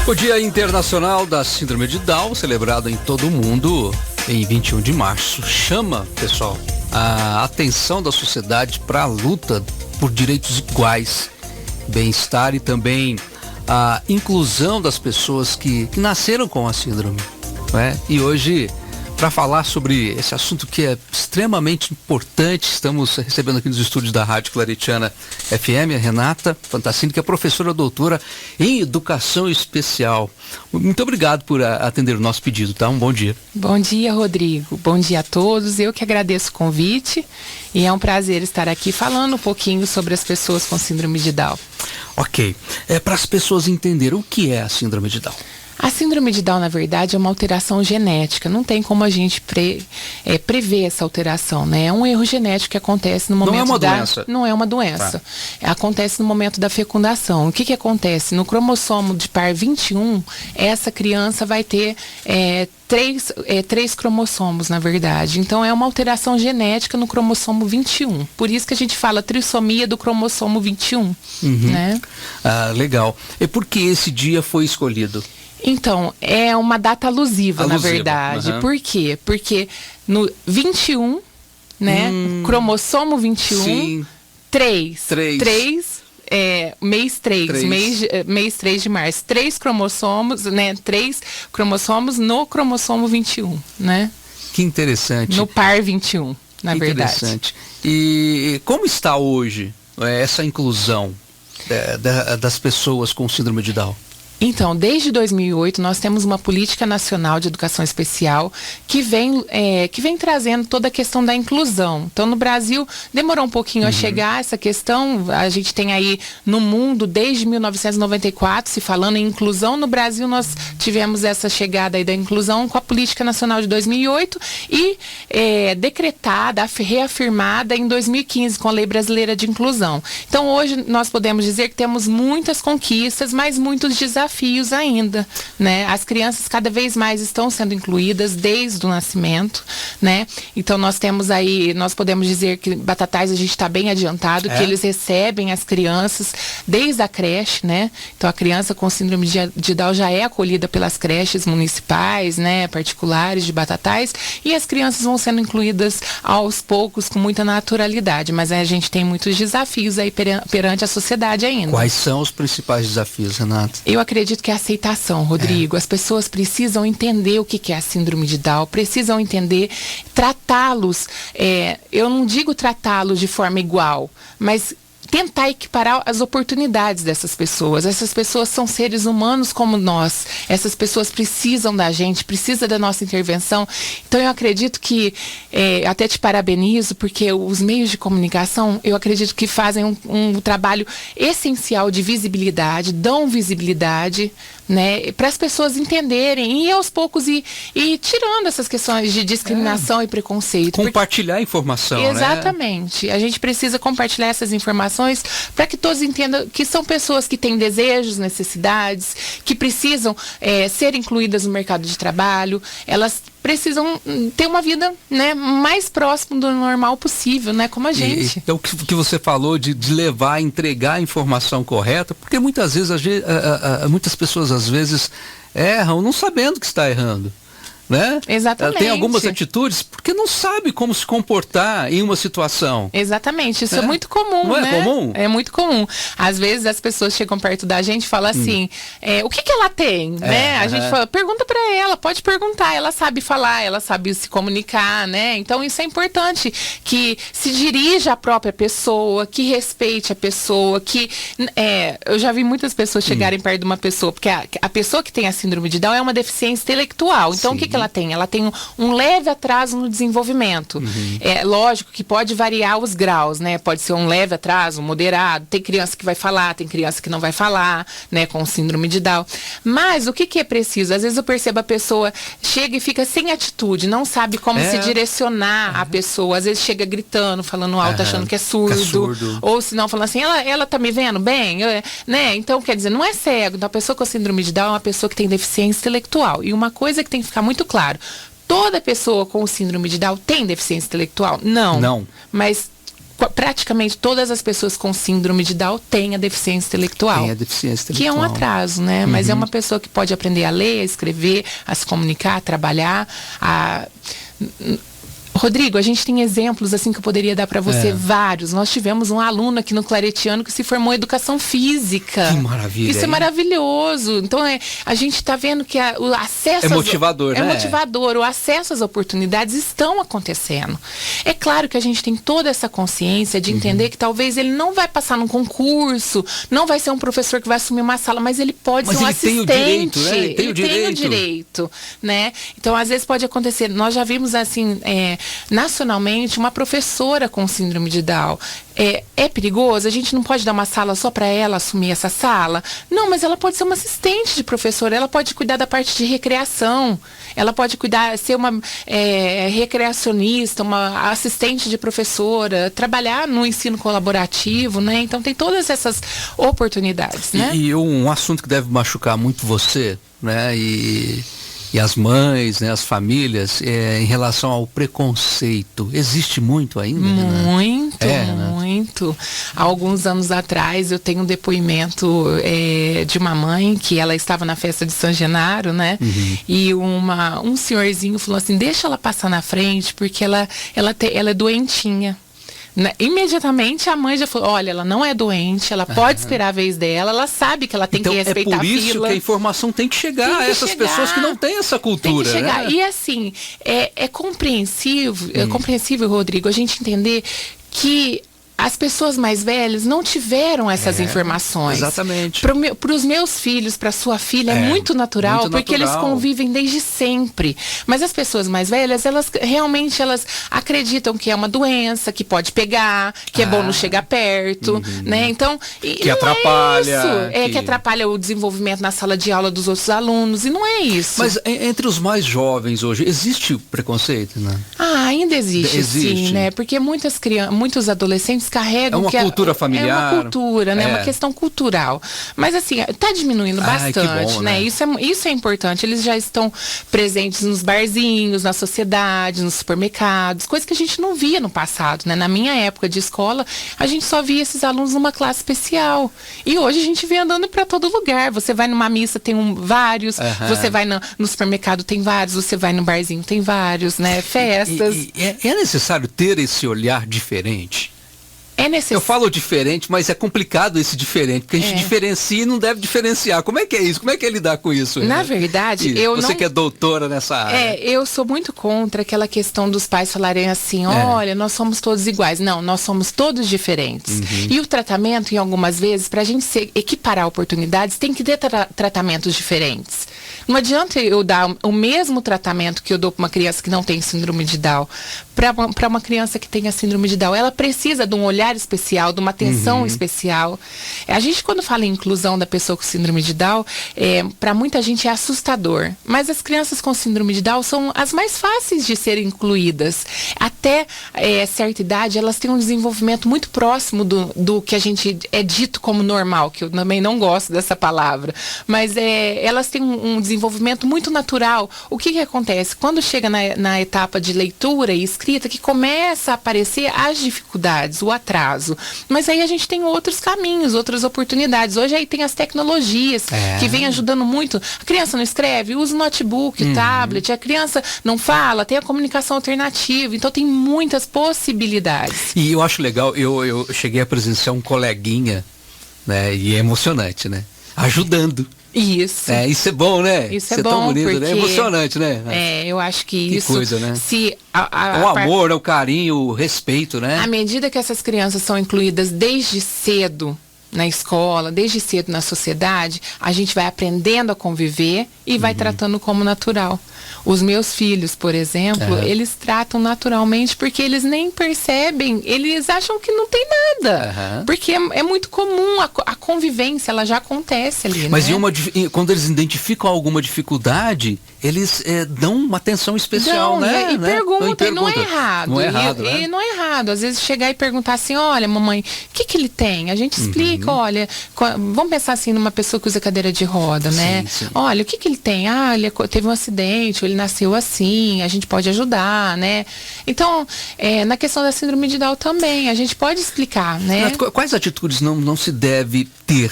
O Dia Internacional da Síndrome de Down, celebrado em todo o mundo em 21 de março, chama, pessoal, a atenção da sociedade para a luta por direitos iguais, bem-estar e também a inclusão das pessoas que nasceram com a síndrome, né? E hoje, para falar sobre esse assunto que é extremamente importante, estamos recebendo aqui nos estúdios da Rádio Claretiana FM a Renata Fantassini, que é professora doutora em Educação Especial. Muito obrigado por atender o nosso pedido, tá? Um bom dia. Bom dia, Rodrigo. Bom dia a todos. Eu que agradeço o convite e é um prazer estar aqui falando um pouquinho sobre as pessoas com síndrome de Down. Ok. Para as pessoas entenderem o que é a síndrome de Down. A síndrome de Down, na verdade, é uma alteração genética. Não tem como a gente prever essa alteração, né? É um erro genético que acontece no momento Não é uma doença. Não é uma doença. Tá. Acontece no momento da fecundação. O que acontece? No cromossomo de par 21, essa criança vai ter três cromossomos, na verdade. Então, é uma alteração genética no cromossomo 21. Por isso que a gente fala trissomia do cromossomo 21, né? Ah, legal. E por que esse dia foi escolhido? Então, é uma data alusiva, na verdade. Por quê? Porque no 21, né? Cromossomo 21, Sim. 3. Mês 3 de março. 3 cromossomos, né? 3 cromossomos no cromossomo 21, né? Que interessante. No par 21, na verdade. Interessante. E como está hoje essa inclusão das pessoas com síndrome de Down? Então, desde 2008, nós temos uma política nacional de educação especial que vem trazendo toda a questão da inclusão. Então, no Brasil, demorou um pouquinho a chegar essa questão. A gente tem aí no mundo, desde 1994, se falando em inclusão. No Brasil, nós tivemos essa chegada aí da inclusão com a política nacional de 2008 e decretada, reafirmada em 2015 com a Lei Brasileira de Inclusão. Então, hoje, nós podemos dizer que temos muitas conquistas, mas muitos desafios ainda, né? As crianças cada vez mais estão sendo incluídas desde o nascimento, né? Então nós podemos dizer que Batatais a gente está bem adiantado, que eles recebem as crianças desde a creche, né? Então a criança com síndrome de Down já é acolhida pelas creches municipais, né? Particulares de Batatais, e as crianças vão sendo incluídas aos poucos com muita naturalidade, mas a gente tem muitos desafios aí perante a sociedade ainda. Quais são os principais desafios, Renata? Eu acredito que é a aceitação, Rodrigo. As pessoas precisam entender o que é a síndrome de Down, precisam entender, tratá-los, eu não digo tratá-los de forma igual, mas tentar equiparar as oportunidades dessas pessoas. Essas pessoas são seres humanos como nós. Essas pessoas precisam da gente, precisam da nossa intervenção. Então eu acredito que, até te parabenizo, porque os meios de comunicação, eu acredito que fazem um trabalho essencial de visibilidade, dão visibilidade, né, para as pessoas entenderem e aos poucos ir tirando essas questões de discriminação e preconceito. Compartilhar informação, exatamente. Né? A gente precisa compartilhar essas informações para que todos entendam que são pessoas que têm desejos, necessidades, que precisam ser incluídas no mercado de trabalho. Elas precisam ter uma vida, né, mais próximo do normal possível, né, como a gente. Então, o que você falou de levar, entregar a informação correta, porque muitas vezes, muitas pessoas às vezes erram não sabendo que está errando. Né? Exatamente. Tem algumas atitudes porque não sabe como se comportar em uma situação. Exatamente, isso é muito comum, não né? É comum? É muito comum. Às vezes as pessoas chegam perto da gente e falam assim, o que ela tem, né? A gente fala, pergunta pra ela, pode perguntar, ela sabe falar, ela sabe se comunicar, né? Então isso é importante, que se dirija à própria pessoa, que respeite a pessoa, que eu já vi muitas pessoas chegarem perto de uma pessoa, porque a pessoa que tem a síndrome de Down é uma deficiência intelectual. Então o que ela tem? Ela tem um leve atraso no desenvolvimento. É lógico que pode variar os graus, né? Pode ser um leve atraso, um moderado. Tem criança que vai falar, tem criança que não vai falar, né? Com síndrome de Down. Mas o que é preciso? Às vezes eu percebo a pessoa chega e fica sem atitude, não sabe como se direcionar a pessoa. Às vezes chega gritando, falando alto, achando que é surdo. Ou se não, falando assim, ela tá me vendo bem? Né? Então, quer dizer, não é cego. Então, a pessoa com síndrome de Down é uma pessoa que tem deficiência intelectual. E uma coisa que tem que ficar muito claro, toda pessoa com síndrome de Down tem deficiência intelectual? Não. Não. Mas praticamente todas as pessoas com síndrome de Down têm a deficiência intelectual. Tem a deficiência intelectual. Que é um atraso, né? Mas é uma pessoa que pode aprender a ler, a escrever, a se comunicar, a trabalhar, Rodrigo, a gente tem exemplos assim que eu poderia dar para você, vários. Nós tivemos um aluno aqui no Claretiano que se formou em educação física. Que maravilha. Isso é maravilhoso. Então a gente está vendo que o acesso... É motivador, né? É motivador. O acesso às oportunidades estão acontecendo. É claro que a gente tem toda essa consciência de entender que talvez ele não vai passar num concurso, não vai ser um professor que vai assumir uma sala, mas ele pode ser um assistente. Tem o direito, né? Ele tem o direito, né? Então, às vezes pode acontecer. Nós já vimos assim... nacionalmente, uma professora com síndrome de Down. É perigoso? A gente não pode dar uma sala só para ela assumir essa sala? Não, mas ela pode ser uma assistente de professora, ela pode cuidar da parte de recreação, ela pode ser uma recreacionista, uma assistente de professora, trabalhar no ensino colaborativo, né? Então tem todas essas oportunidades, né? E um assunto que deve machucar muito você, né? E as mães, né, as famílias, em relação ao preconceito. Existe muito ainda? Muito, né? muito. Há alguns anos atrás eu tenho um depoimento de uma mãe que ela estava na festa de São Genaro, né? E um senhorzinho falou assim, deixa ela passar na frente porque ela é doentinha. Imediatamente a mãe já falou, olha, ela não é doente, ela pode esperar a vez dela, ela sabe que ela tem que respeitar a fila. É por isso que a informação tem que chegar a essas pessoas que não têm essa cultura. Tem que chegar. Né? E assim, é compreensível, Rodrigo, a gente entender que as pessoas mais velhas não tiveram essas informações. Exatamente. Para os meus filhos, para sua filha, é muito natural, porque eles convivem desde sempre. Mas as pessoas mais velhas, elas realmente acreditam que é uma doença, que pode pegar, que é bom não chegar perto, né? Então, que atrapalha. É isso. Que atrapalha o desenvolvimento na sala de aula dos outros alunos, e não é isso. Mas entre os mais jovens hoje, existe o preconceito, né? Ainda existe, sim, né? Porque muitos adolescentes carregam uma cultura familiar. É uma cultura, né? É uma questão cultural. Mas assim, está diminuindo bastante, bom, né? Isso é importante. Eles já estão presentes nos barzinhos, na sociedade, nos supermercados, coisa que a gente não via no passado, né? Na minha época de escola, a gente só via esses alunos numa classe especial. E hoje a gente vê andando para todo lugar. Você vai numa missa, tem vários. Você vai no supermercado, tem vários. Você vai no barzinho, tem vários, né? Festas. É necessário ter esse olhar diferente? Eu falo diferente, mas é complicado esse diferente, porque a gente diferencia e não deve diferenciar. Como é que é isso? Como é que é lidar com isso? Na verdade, Você que é doutora nessa área. Eu sou muito contra aquela questão dos pais falarem assim, olha, nós somos todos iguais. Não, nós somos todos diferentes. E o tratamento, em algumas vezes, para a gente equiparar oportunidades, tem que ter tratamentos diferentes. Não adianta eu dar o mesmo tratamento que eu dou para uma criança que não tem síndrome de Down, para uma criança que tem a síndrome de Down. Ela precisa de um olhar especial, de uma atenção especial. A gente, quando fala em inclusão da pessoa com síndrome de Down, para muita gente é assustador. Mas as crianças com síndrome de Down são as mais fáceis de serem incluídas. Até certa idade, elas têm um desenvolvimento muito próximo do que a gente é dito como normal, que eu também não gosto dessa palavra. Mas elas têm um desenvolvimento muito natural. O que acontece? Quando chega na etapa de leitura e escrita, que começa a aparecer as dificuldades, o atraso. Mas aí a gente tem outros caminhos, outras oportunidades. Hoje aí tem as tecnologias que vem ajudando muito. A criança não escreve, usa o notebook, o tablet. A criança não fala, tem a comunicação alternativa. Então tem muitas possibilidades. E eu acho legal, eu cheguei a presenciar um coleguinha, né? E é emocionante, né? Ajudando. Isso. Isso é bom, né? Isso é bom, tão bonito, porque... né? É emocionante, né? Eu acho que isso... coisa, né? Se o amor, o carinho, o respeito, né? À medida que essas crianças são incluídas desde cedo na escola, desde cedo na sociedade, a gente vai aprendendo a conviver e vai tratando como natural. Os meus filhos, por exemplo, eles tratam naturalmente porque eles nem percebem, eles acham que não tem nada. Porque é muito comum, a convivência, ela já acontece ali, Mas né? quando eles identificam alguma dificuldade, eles dão uma atenção especial, né? E perguntam, e não é errado. Não é errado, e não é errado. Às vezes chegar e perguntar assim, olha, mamãe, o que ele tem? A gente explica, olha, vamos pensar assim numa pessoa que usa cadeira de roda, né? Sim. Olha, o que ele tem? Ele teve um acidente, diferente, ou ele nasceu assim, a gente pode ajudar, né? Então, na questão da síndrome de Down também, a gente pode explicar, né? Quais atitudes não se deve ter,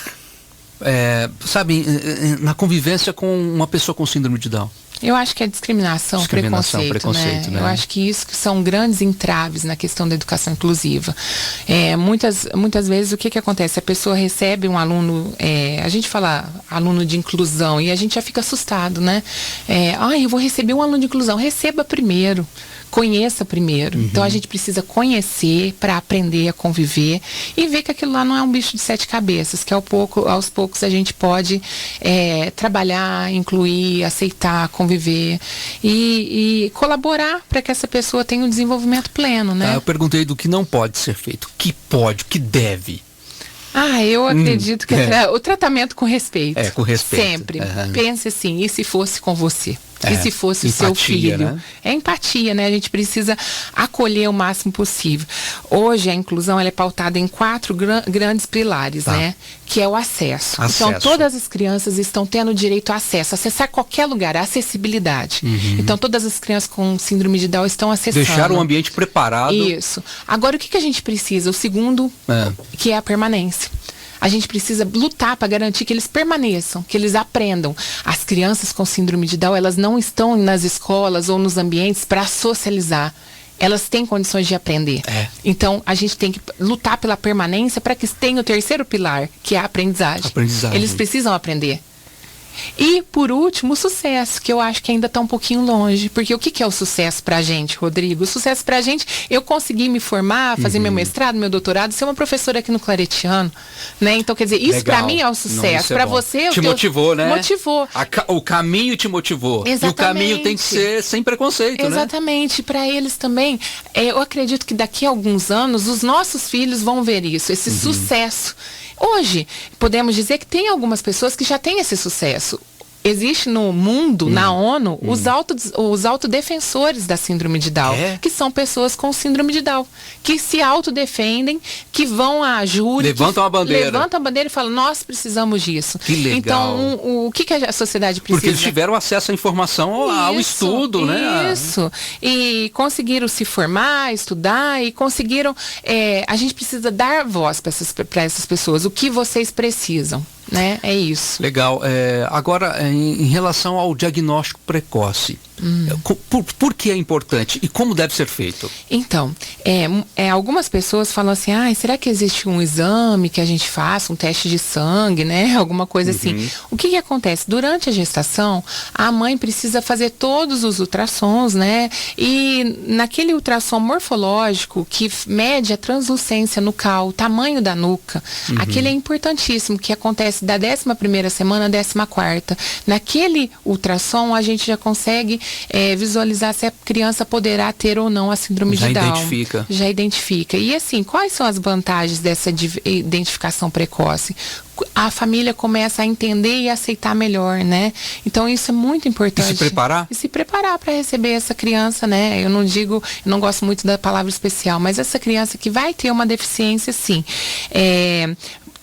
sabe, na convivência com uma pessoa com síndrome de Down? Eu acho que é discriminação, preconceito, né? Eu acho que isso que são grandes entraves na questão da educação inclusiva. Muitas vezes o que acontece? A pessoa recebe um aluno, a gente fala aluno de inclusão e a gente já fica assustado, né? Eu vou receber um aluno de inclusão. Receba primeiro. Conheça primeiro. Então a gente precisa conhecer para aprender a conviver e ver que aquilo lá não é um bicho de 7 cabeças, que aos poucos a gente pode trabalhar, incluir, aceitar, conviver e colaborar para que essa pessoa tenha um desenvolvimento pleno, né? Eu perguntei do que não pode ser feito, o que pode, o que deve. Eu acredito que o tratamento com respeito. Com respeito. Sempre. Pense assim, e se fosse com você? E se fosse empatia, o seu filho? Né? É empatia, né? A gente precisa acolher o máximo possível. Hoje a inclusão ela é pautada em 4 grandes pilares, né? Que é o acesso. Então todas as crianças estão tendo direito a acesso. Acessar qualquer lugar, a acessibilidade. Então todas as crianças com síndrome de Down estão acessando. Deixar o ambiente preparado. Isso. Agora o que a gente precisa? O segundo, que é a permanência. A gente precisa lutar para garantir que eles permaneçam, que eles aprendam. As crianças com síndrome de Down, elas não estão nas escolas ou nos ambientes para socializar. Elas têm condições de aprender. Então, a gente tem que lutar pela permanência para que tenha o terceiro pilar, que é a aprendizagem. Eles precisam aprender. E, por último, o sucesso, que eu acho que ainda está um pouquinho longe. Porque o que é o sucesso pra gente, Rodrigo? O sucesso pra gente, eu consegui me formar, fazer meu mestrado, meu doutorado, ser uma professora aqui no Claretiano, né? Então, quer dizer, isso pra mim é o sucesso. Pra você... Te motivou, né? Motivou. O caminho te motivou. Exatamente. E o caminho tem que ser sem preconceito, né? Exatamente. Pra eles também, eu acredito que daqui a alguns anos, os nossos filhos vão ver isso, esse sucesso. Hoje, podemos dizer que tem algumas pessoas que já têm esse sucesso. Existe no mundo, na ONU, os autodefensores da síndrome de Down, que são pessoas com síndrome de Down, que se autodefendem, que vão à júri, levantam a bandeira e falam, nós precisamos disso. Que legal. Então, o que a sociedade precisa? Porque eles tiveram acesso à informação, ao estudo, né? Isso. E conseguiram se formar, estudar e conseguiram... a gente precisa dar voz para essas pessoas. O que vocês precisam? Né? É isso. Legal. Agora, em relação ao diagnóstico precoce, por que é importante e como deve ser feito? Então, algumas pessoas falam assim, será que existe um exame que a gente faça, um teste de sangue, né? Alguma coisa assim. O que acontece? Durante a gestação, a mãe precisa fazer todos os ultrassons, né? E naquele ultrassom morfológico que mede a translucência nucal, o tamanho da nuca, aquele é importantíssimo, que acontece da 11ª semana à 14ª. Naquele ultrassom, a gente já consegue visualizar se a criança poderá ter ou não a síndrome de Down. Já identifica. E assim, quais são as vantagens dessa identificação precoce? A família começa a entender e aceitar melhor, né? Então isso é muito importante. E se preparar? E se preparar para receber essa criança, né? Eu não gosto muito da palavra especial, mas essa criança que vai ter uma deficiência, sim.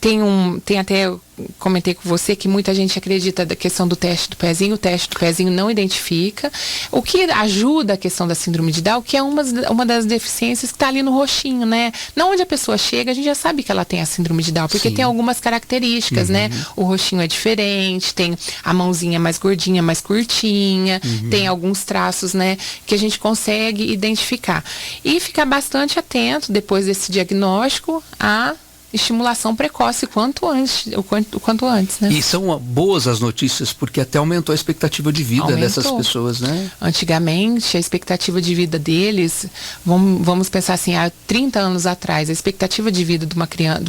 Tem até, eu comentei com você que muita gente acredita da questão do teste do pezinho. O teste do pezinho não identifica. O que ajuda a questão da síndrome de Down, que é uma das deficiências que está ali no roxinho, né? Na onde a pessoa chega, a gente já sabe que ela tem a síndrome de Down, porque tem algumas características, né? O roxinho é diferente, tem a mãozinha mais gordinha, mais curtinha, tem alguns traços, né? Que a gente consegue identificar. E ficar bastante atento, depois desse diagnóstico, a estimulação precoce o quanto antes, né? E são boas as notícias, porque até aumentou a expectativa de vida dessas pessoas, né? Antigamente, a expectativa de vida deles, vamos pensar assim, há 30 anos atrás, a expectativa de vida de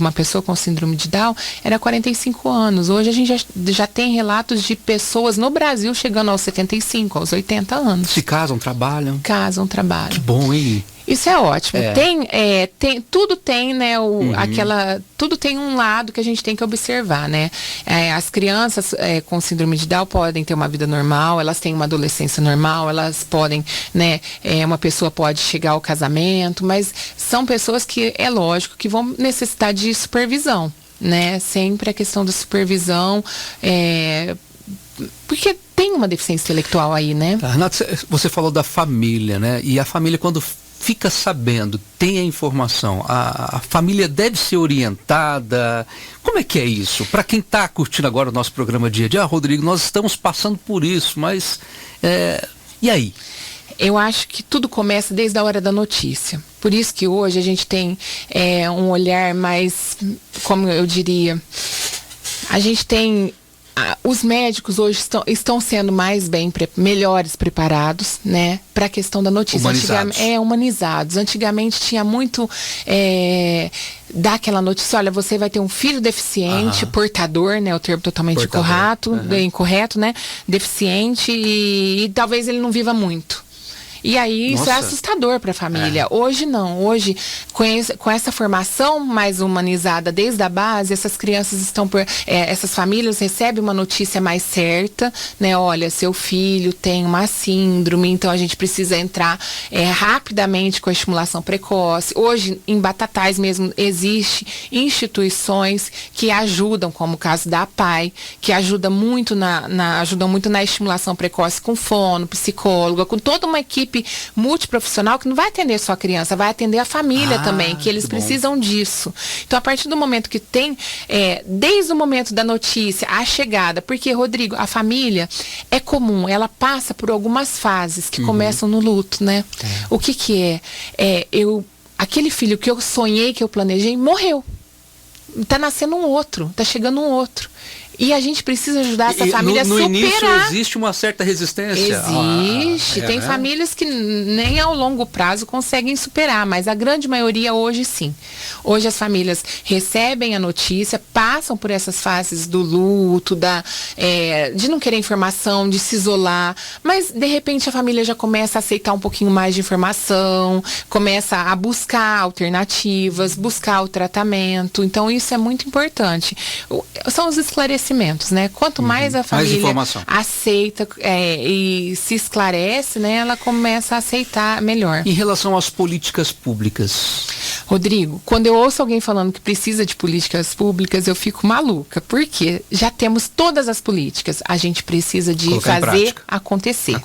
uma pessoa com síndrome de Down era 45 anos. Hoje a gente já tem relatos de pessoas no Brasil chegando aos 75, aos 80 anos. Se casam, trabalham. Que bom, hein? Isso é ótimo. Tudo tem, né, tudo tem um lado que a gente tem que observar, né? As crianças com síndrome de Down podem ter uma vida normal, elas têm uma adolescência normal, elas podem, né, uma pessoa pode chegar ao casamento, mas são pessoas que, é lógico, que vão necessitar de supervisão, né? Sempre a questão da supervisão, porque tem uma deficiência intelectual aí, né? Renata, você falou da família, né? E a família, quando fica sabendo, tem a informação, a família deve ser orientada. Como é que é isso? Para quem está curtindo agora o nosso programa Dia a Dia, Rodrigo, nós estamos passando por isso, mas e aí? Eu acho que tudo começa desde a hora da notícia. Por isso que hoje a gente tem um olhar mais, como eu diria, a gente tem... Os médicos hoje estão sendo melhores preparados, né, para a questão da notícia. Humanizados. Antigamente tinha muito daquela notícia, olha, você vai ter um filho deficiente, portador, né, o termo totalmente incorreto, né, deficiente e talvez ele não viva muito. E aí isso é assustador para a família. Hoje não. Hoje, com essa formação mais humanizada desde a base, essas crianças essas famílias recebem uma notícia mais certa, né? Olha, seu filho tem uma síndrome, então a gente precisa entrar rapidamente com a estimulação precoce. Hoje, em Batatais mesmo, existe instituições que ajudam, como o caso da APAI, que ajudam muito na estimulação precoce com fono, psicóloga, com toda uma equipe multiprofissional que não vai atender só a criança, vai atender a família também, que eles precisam disso. Então, a partir do momento que tem, desde o momento da notícia, a chegada, porque, Rodrigo, a família é comum, ela passa por algumas fases que começam no luto, né? O que é? Aquele filho que eu sonhei, que eu planejei, morreu. Tá nascendo um outro, tá chegando um outro. E a gente precisa ajudar essa família a superar. No início existe uma certa resistência. Existe. Tem famílias que nem ao longo prazo conseguem superar, mas a grande maioria hoje sim. Hoje as famílias recebem a notícia, passam por essas fases do luto, de não querer informação, de se isolar, mas de repente a família já começa a aceitar um pouquinho mais de informação, começa a buscar alternativas, buscar o tratamento. Então isso é muito importante. São os esclarecimentos, né? Quanto mais a família aceita e se esclarece, né? Ela começa a aceitar melhor. Em relação às políticas públicas? Rodrigo, quando eu ouço alguém falando que precisa de políticas públicas, eu fico maluca. Porque já temos todas as políticas. A gente precisa de fazer acontecer.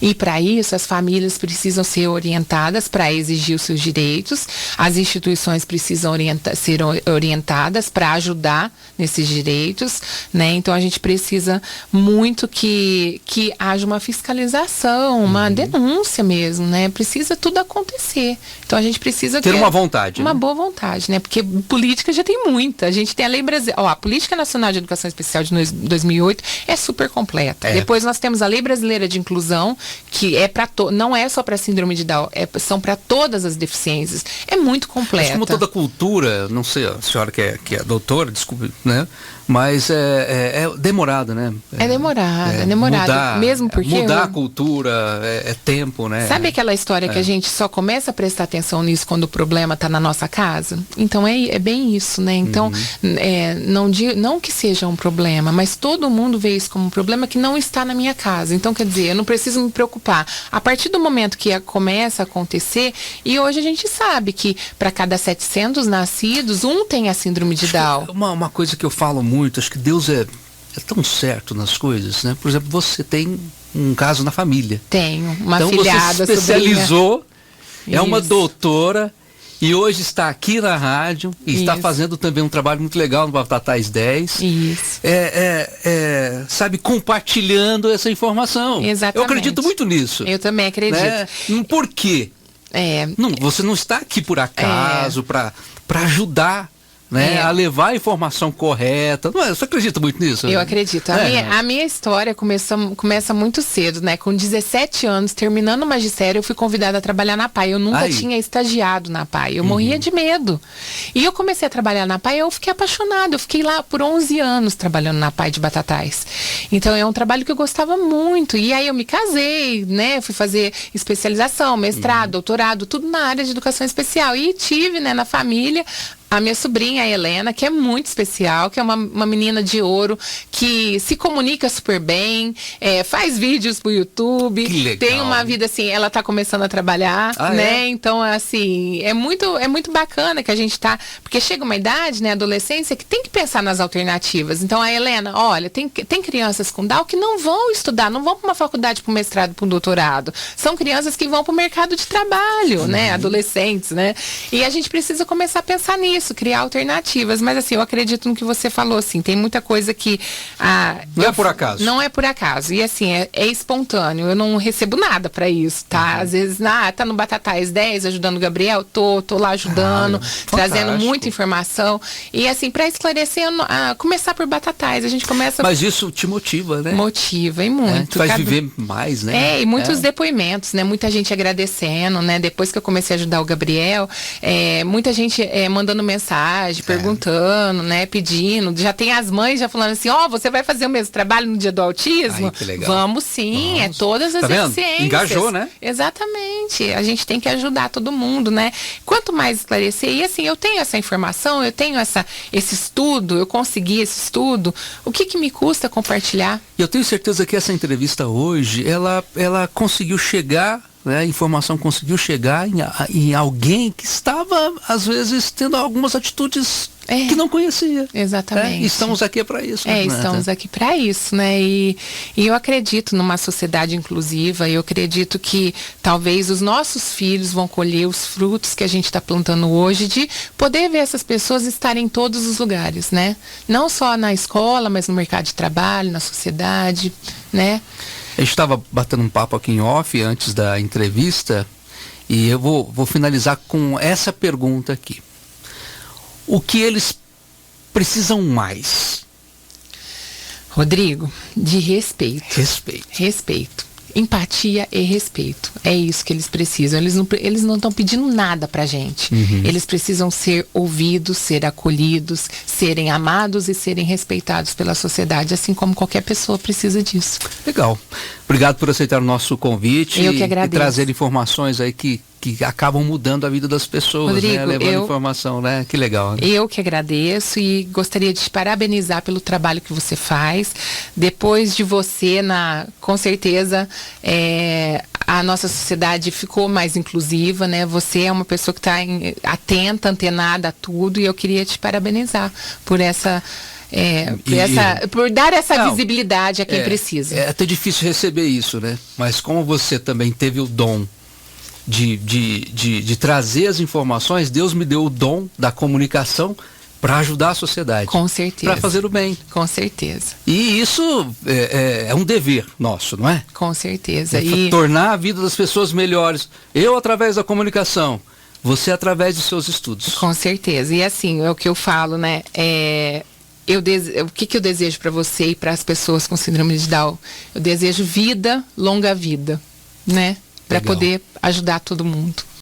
E para isso, as famílias precisam ser orientadas para exigir os seus direitos. As instituições precisam ser orientadas para ajudar nesses direitos, né? Então a gente precisa muito que haja uma fiscalização, uma denúncia mesmo, né? Precisa tudo acontecer. Então a gente precisa ter uma vontade. Uma boa vontade, né? Porque política já tem muita. A gente tem a Lei Brasileira, a Política Nacional de Educação Especial de 2008 é super completa. Depois nós temos a Lei Brasileira de Inclusão, que é para não é só para síndrome de Down, são para todas as deficiências. É muito completa. Mas como toda cultura, não sei, a senhora que é doutora, desculpe, né? Mas é demorado, né? É demorado. Mesmo porque... Mudar a cultura é tempo, né? Sabe aquela história que a gente só começa a prestar atenção nisso quando o problema está na nossa casa? Então é bem isso, né? Então, não que seja um problema, mas todo mundo vê isso como um problema que não está na minha casa. Então, quer dizer, eu não preciso me preocupar. A partir do momento que começa a acontecer, e hoje a gente sabe que para cada 700 nascidos, um tem a síndrome de Down. Uma coisa que eu falo muito, acho que Deus é tão certo nas coisas, né? Por exemplo, você tem um caso na família. Tenho, uma então filhada, você se especializou, sobrinha. É uma doutora e hoje está aqui na rádio e está fazendo também um trabalho muito legal no Batatais 10. Isso. Sabe, compartilhando essa informação. Exatamente. Eu acredito muito nisso. Eu também acredito. Né? Por quê? Você não está aqui por acaso para ajudar, né, a levar a informação correta. Você acredita muito nisso? Eu acredito. A minha história começa muito cedo, né? Com 17 anos, terminando o magistério, eu fui convidada a trabalhar na APAI. Eu nunca tinha estagiado na APAI. Eu morria de medo. E eu comecei a trabalhar na APAI e eu fiquei apaixonada. Eu fiquei lá por 11 anos trabalhando na APAI de Batatais. Então, é um trabalho que eu gostava muito. E aí eu me casei, né? Fui fazer especialização, mestrado, doutorado, tudo na área de educação especial. E tive, né, na família, A minha sobrinha, a Helena, que é muito especial, que é uma menina de ouro, que se comunica super bem, faz vídeos pro YouTube, Que legal. tem uma vida assim, ela tá começando a trabalhar, né? Então, assim, é muito bacana que a gente tá, porque chega uma idade, né, adolescência, que tem que pensar nas alternativas. Então, a Helena, olha, tem crianças com Down que não vão estudar, não vão para uma faculdade, para um mestrado, para um doutorado. São crianças que vão para o mercado de trabalho, né? Adolescentes, né? E a gente precisa começar a pensar nisso, criar alternativas. Mas assim, eu acredito no que você falou, assim, tem muita coisa que... Não é por acaso. Não é por acaso. E assim, é espontâneo. Eu não recebo nada para isso, tá? Às vezes, tá no Batatais 10, ajudando o Gabriel, tô lá ajudando, trazendo muita informação. E assim, para esclarecer, começar por Batatais. A gente começa... Mas isso te motiva, né? Motiva e muito. Faz viver mais, né? E muitos depoimentos, né? Muita gente agradecendo, né? Depois que eu comecei a ajudar o Gabriel, muita gente mandando mensagem, perguntando, né? Pedindo. Já tem as mães já falando assim, você vai fazer o mesmo trabalho no dia do autismo? Ai, que legal. Vamos sim, todas as deficiências. Engajou, né? Exatamente. A gente tem que ajudar todo mundo, né? Quanto mais esclarecer, e assim, eu tenho essa informação, eu tenho esse estudo, eu consegui esse estudo, o que me custa compartilhar? E eu tenho certeza que essa entrevista hoje, ela conseguiu chegar, né, a informação conseguiu chegar em alguém que estava, às vezes, tendo algumas atitudes que não conhecia. Exatamente. Estamos aqui para isso. Estamos aqui para isso, né? E eu acredito numa sociedade inclusiva, eu acredito que talvez os nossos filhos vão colher os frutos que a gente está plantando hoje, de poder ver essas pessoas estarem em todos os lugares, né? Não só na escola, mas no mercado de trabalho, na sociedade, né? A gente estava batendo um papo aqui em off antes da entrevista e eu vou finalizar com essa pergunta aqui. O que eles precisam mais? Rodrigo, de respeito. Respeito. Empatia e respeito. É isso que eles precisam. Eles não estão pedindo nada pra gente. Eles precisam ser ouvidos, ser acolhidos, serem amados e serem respeitados pela sociedade, assim como qualquer pessoa precisa disso. Legal. Obrigado por aceitar o nosso convite. Eu que agradeço. E trazer informações aí que acabam mudando a vida das pessoas, Rodrigo, né? Levando informação, né? Que legal. Né? Eu que agradeço e gostaria de te parabenizar pelo trabalho que você faz. Depois de você, com certeza, a nossa sociedade ficou mais inclusiva, né? Você é uma pessoa que está atenta, antenada a tudo, e eu queria te parabenizar por por dar essa visibilidade a quem precisa. É até difícil receber isso, né? Mas como você também teve o dom de trazer as informações, Deus me deu o dom da comunicação para ajudar a sociedade. Com certeza. Para fazer o bem. Com certeza. E isso é um dever nosso, não é? Com certeza. Tornar a vida das pessoas melhores. Eu através da comunicação, você através dos seus estudos. Com certeza. E assim, é o que eu falo, né? O que eu desejo para você e para as pessoas com síndrome de Down? Eu desejo vida, longa vida, né? Para poder ajudar todo mundo.